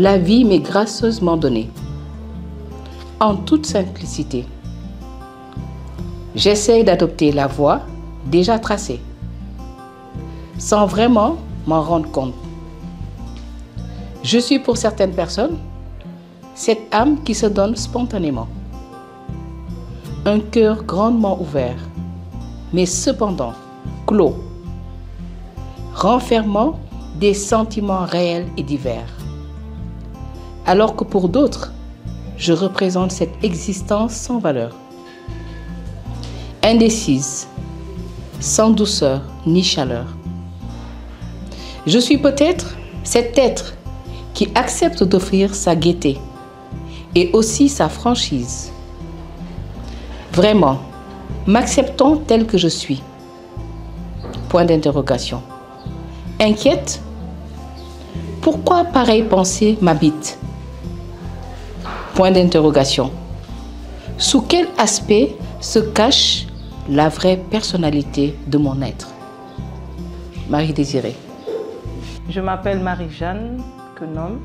la vie m'est gracieusement donnée, en toute simplicité. J'essaye d'adopter la voie déjà tracée, sans vraiment m'en rendre compte. Je suis pour certaines personnes cette âme qui se donne spontanément, un cœur grandement ouvert, mais cependant clos, renfermant des sentiments réels et divers. Alors que pour d'autres, je représente cette existence sans valeur, indécise, sans douceur ni chaleur. Je suis peut-être cet être qui accepte d'offrir sa gaieté et aussi sa franchise. Vraiment, m'acceptons tel que je suis. Point d'interrogation. Inquiète? Pourquoi pareille pensée m'habite? Point d'interrogation. Sous quel aspect se cache la vraie personnalité de mon être? Marie-Désirée. Je m'appelle Marie-Jeanne Kenom.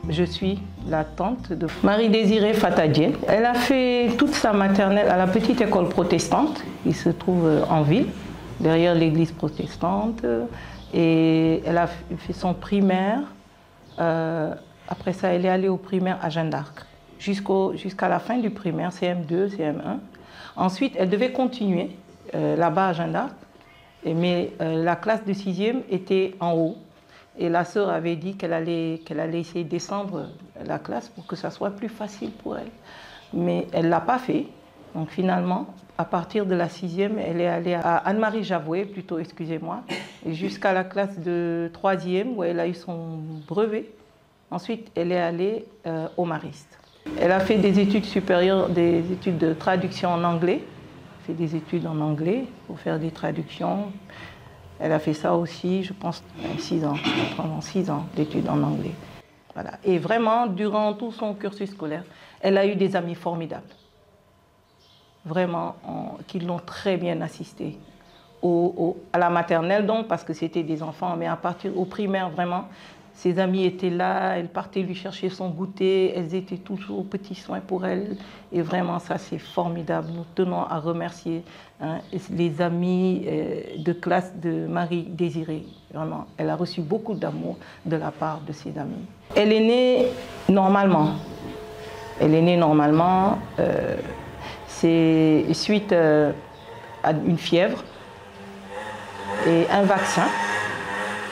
Je suis la tante de Marie-Désirée Fatadié. Elle a fait toute sa maternelle à la petite école protestante qui se trouve en ville, derrière l'église protestante. Et elle a fait son primaire. Après ça, elle est allée au primaire à Jeanne d'Arc, jusqu'à la fin du primaire, CM2, CM1. Ensuite, elle devait continuer là-bas à Jeanne d'Arc, mais la classe de 6e était en haut. Et la sœur avait dit qu'elle allait essayer de descendre la classe pour que ça soit plus facile pour elle. Mais elle ne l'a pas fait. Donc finalement, à partir de la 6e, elle est allée à Anne-Marie Javoué, plutôt, excusez-moi, jusqu'à la classe de 3e où elle a eu son brevet. Ensuite, elle est allée au Mariste. Elle a fait des études supérieures, des études de traduction en anglais. Elle a fait des études en anglais pour faire des traductions. Elle a fait ça aussi, je pense, 6 ans, 6 ans d'études en anglais. Voilà. Et vraiment, durant tout son cursus scolaire, elle a eu des amis formidables. Vraiment, qui l'ont très bien assistée. À la maternelle, donc, parce que c'était des enfants, mais à partir au primaire, vraiment, ses amis étaient là, elle partait lui chercher son goûter, elles étaient toujours aux petits soins pour elle. Et vraiment, ça, c'est formidable. Nous tenons à remercier les amis de classe de Marie-Désirée. Vraiment, elle a reçu beaucoup d'amour de la part de ses amis. Elle est née normalement. Elle est née normalement. C'est suite à une fièvre et un vaccin.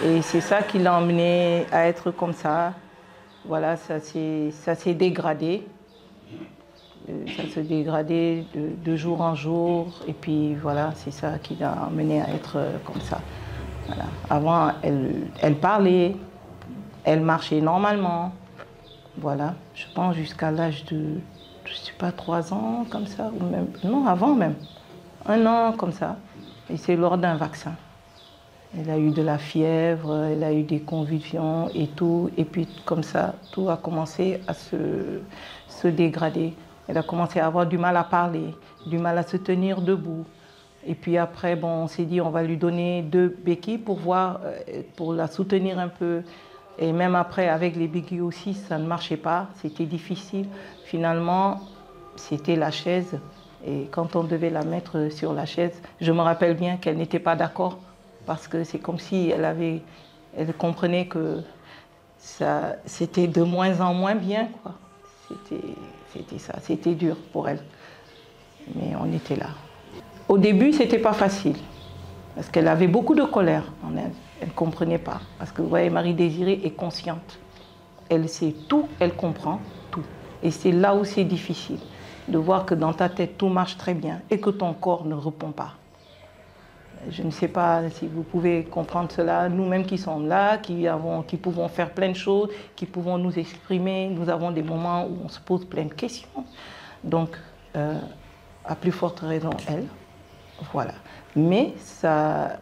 Et c'est ça qui l'a emmené à être comme ça. Voilà, ça s'est dégradé. Ça s'est dégradé de jour en jour. Et puis voilà, c'est ça qui l'a emmené à être comme ça. Voilà. Avant, elle parlait, elle marchait normalement. Voilà, je pense jusqu'à l'âge de, je ne sais pas, 3 ans, comme ça, ou même, non, avant même. 1 an, comme ça. Et c'est lors d'un vaccin. Elle a eu de la fièvre, elle a eu des convulsions et tout. Et puis comme ça, tout a commencé à se dégrader. Elle a commencé à avoir du mal à parler, du mal à se tenir debout. Et puis après, bon, on s'est dit on va lui donner 2 béquilles pour la soutenir un peu. Et même après, avec les béquilles aussi, ça ne marchait pas, c'était difficile. Finalement, c'était la chaise. Et quand on devait la mettre sur la chaise, je me rappelle bien qu'elle n'était pas d'accord. Parce que c'est comme si elle comprenait que c'était de moins en moins bien, quoi. C'était ça, c'était dur pour elle. Mais on était là. Au début, c'était pas facile. Parce qu'elle avait beaucoup de colère en elle. Elle ne comprenait pas. Parce que vous voyez, Marie-Désirée est consciente. Elle sait tout, elle comprend tout. Et c'est là où c'est difficile. De voir que dans ta tête, tout marche très bien et que ton corps ne répond pas. Je ne sais pas si vous pouvez comprendre cela. Nous-mêmes qui sommes là, qui pouvons faire plein de choses, qui pouvons nous exprimer, nous avons des moments où on se pose plein de questions. Donc, à plus forte raison, elle. Voilà. Mais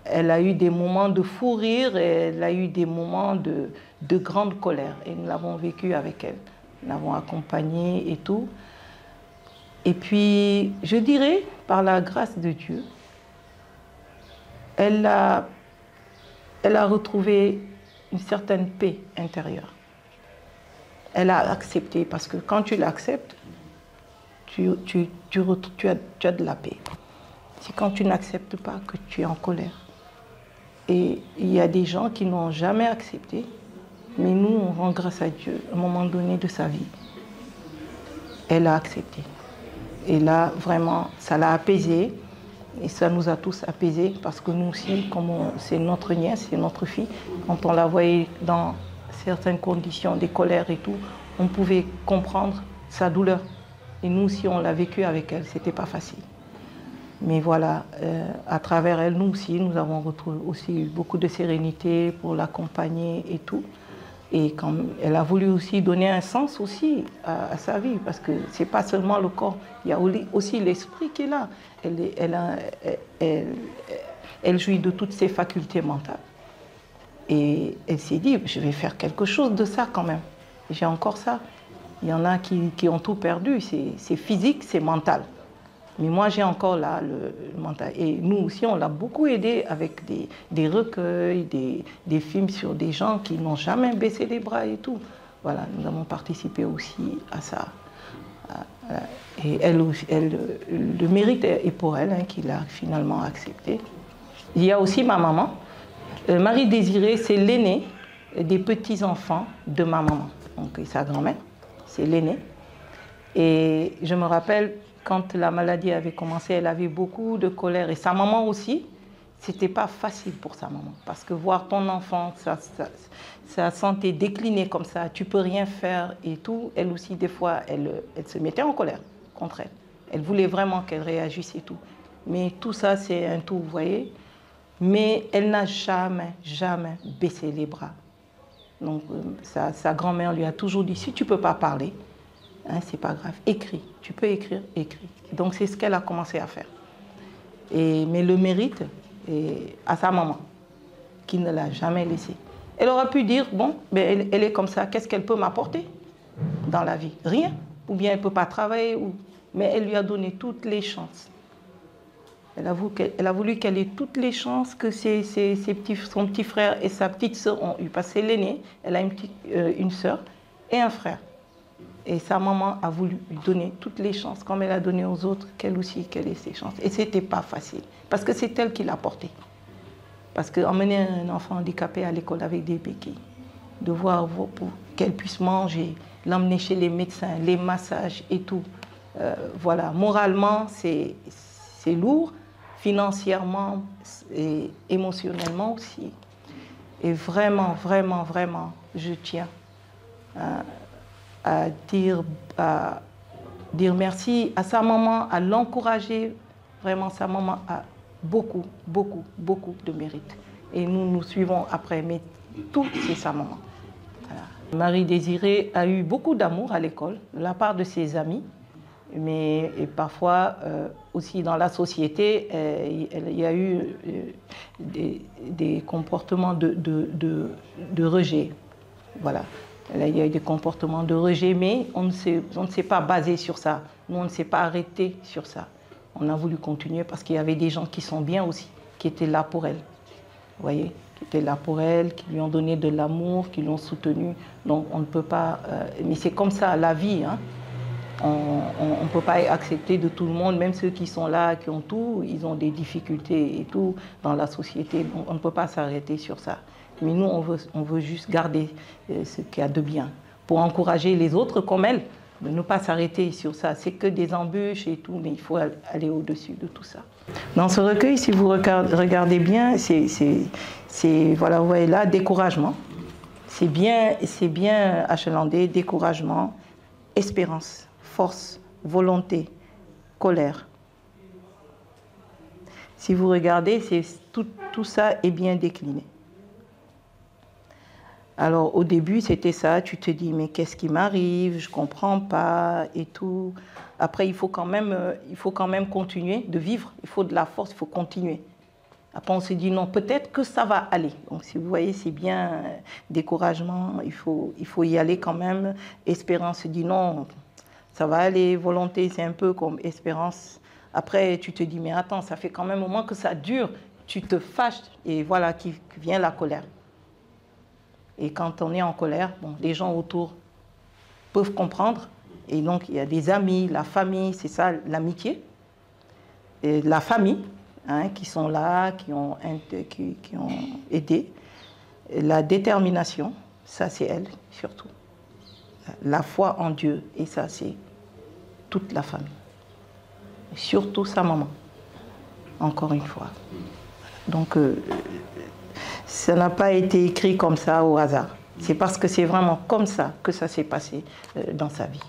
elle a eu des moments de fou rire et elle a eu des moments de grande colère. Et nous l'avons vécu avec elle. Nous l'avons accompagnée et tout. Et puis, je dirais, par la grâce de Dieu, elle a retrouvé une certaine paix intérieure. Elle a accepté, parce que quand tu l'acceptes, tu as de la paix. C'est quand tu n'acceptes pas que tu es en colère. Et il y a des gens qui n'ont jamais accepté, mais nous, on rend grâce à Dieu à un moment donné de sa vie. Elle a accepté. Et là, vraiment, ça l'a apaisée. Et ça nous a tous apaisés, parce que nous aussi, comme c'est notre nièce, c'est notre fille, quand on la voyait dans certaines conditions, des colères et tout, on pouvait comprendre sa douleur. Et nous aussi, on l'a vécu avec elle, c'était pas facile. Mais voilà, à travers elle, nous aussi, nous avons retrouvé aussi beaucoup de sérénité pour l'accompagner et tout. Et quand elle a voulu aussi donner un sens aussi à sa vie, parce que c'est pas seulement le corps, il y a aussi l'esprit qui est là. Elle jouit de toutes ses facultés mentales. Et elle s'est dit, je vais faire quelque chose de ça quand même. J'ai encore ça. Il y en a qui ont tout perdu, c'est physique, c'est mental. Mais moi, j'ai encore là le mental. Et nous aussi, on l'a beaucoup aidé avec des recueils, des films sur des gens qui n'ont jamais baissé les bras et tout. Voilà, nous avons participé aussi à ça. Et elle, le mérite est pour elle, hein, qu'il a finalement accepté. Il y a aussi ma maman. Marie Désirée, c'est l'aînée des petits-enfants de ma maman. Donc, sa grand-mère, c'est l'aînée. Et je me rappelle, quand la maladie avait commencé, elle avait beaucoup de colère. Et sa maman aussi, c'était pas facile pour sa maman. Parce que voir ton enfant, sa santé décliner comme ça, tu peux rien faire et tout, elle aussi, des fois, elle se mettait en colère contre elle. Elle voulait vraiment qu'elle réagisse et tout. Mais tout ça, c'est un tout, vous voyez. Mais elle n'a jamais, jamais baissé les bras. Donc, sa grand-mère lui a toujours dit, si tu ne peux pas parler, hein, c'est pas grave, écris. Tu peux écrire, écris. Donc, c'est ce qu'elle a commencé à faire. Mais le mérite est à sa maman, qui ne l'a jamais laissé. Elle aurait pu dire, bon, ben elle est comme ça, qu'est-ce qu'elle peut m'apporter dans la vie? Rien. Ou bien elle ne peut pas travailler. Mais elle lui a donné toutes les chances. Elle a voulu qu'elle ait toutes les chances que son petit frère et sa petite sœur ont eu. Parce que c'est l'aînée, elle a une sœur et un frère. Et sa maman a voulu lui donner toutes les chances, comme elle a donné aux autres, qu'elle aussi, qu'elle ait ses chances. Et ce n'était pas facile, parce que c'est elle qui l'a porté. Parce qu'emmener un enfant handicapé à l'école avec des béquilles, de voir pour qu'elle puisse manger, l'emmener chez les médecins, les massages et tout. Voilà, moralement, c'est lourd, financièrement et émotionnellement aussi. Et vraiment, vraiment, vraiment, je tiens à dire merci à sa maman, à l'encourager. Vraiment, sa maman a beaucoup, beaucoup, beaucoup de mérite. Et nous suivons après, mais tout, c'est sa maman. Voilà. Marie Désirée a eu beaucoup d'amour à l'école, de la part de ses amis, mais parfois aussi dans la société, il y a eu des comportements de rejet. Voilà. Il y a eu des comportements de rejet, mais on ne s'est pas basé sur ça. Nous, on ne s'est pas arrêté sur ça. On a voulu continuer parce qu'il y avait des gens qui sont bien aussi, qui étaient là pour elle. Vous voyez, qui étaient là pour elle, qui lui ont donné de l'amour, qui l'ont soutenue. Donc, on ne peut pas... mais c'est comme ça, la vie, hein. On ne peut pas accepter de tout le monde, même ceux qui sont là, qui ont tout, ils ont des difficultés et tout dans la société. Donc, on ne peut pas s'arrêter sur ça. Mais nous, on veut juste garder ce qu'il y a de bien pour encourager les autres comme elle, de ne pas s'arrêter sur ça. C'est que des embûches et tout, mais il faut aller au-dessus de tout ça. Dans ce recueil, si vous regardez bien, voilà, vous voyez là, découragement. C'est bien achalandé, découragement, espérance, force, volonté, colère. Si vous regardez, tout ça est bien décliné. Alors au début c'était ça, tu te dis mais qu'est-ce qui m'arrive, je comprends pas et tout. Après il faut quand même continuer de vivre, il faut de la force, il faut continuer. Après on se dit non, peut-être que ça va aller. Donc si vous voyez c'est bien découragement, il faut y aller quand même. Espérance se dit non, ça va aller. Volonté c'est un peu comme espérance. Après tu te dis mais attends, ça fait quand même un moment que ça dure, tu te fâches et voilà qui vient la colère. Et quand on est en colère, bon, les gens autour peuvent comprendre. Et donc, il y a des amis, la famille, c'est ça l'amitié. Et la famille, hein, qui sont là, qui ont aidé. Et la détermination, ça c'est elle surtout. La foi en Dieu, et ça c'est toute la famille. Et surtout sa maman, encore une fois. Donc, ça n'a pas été écrit comme ça au hasard. C'est parce que c'est vraiment comme ça que ça s'est passé dans sa vie.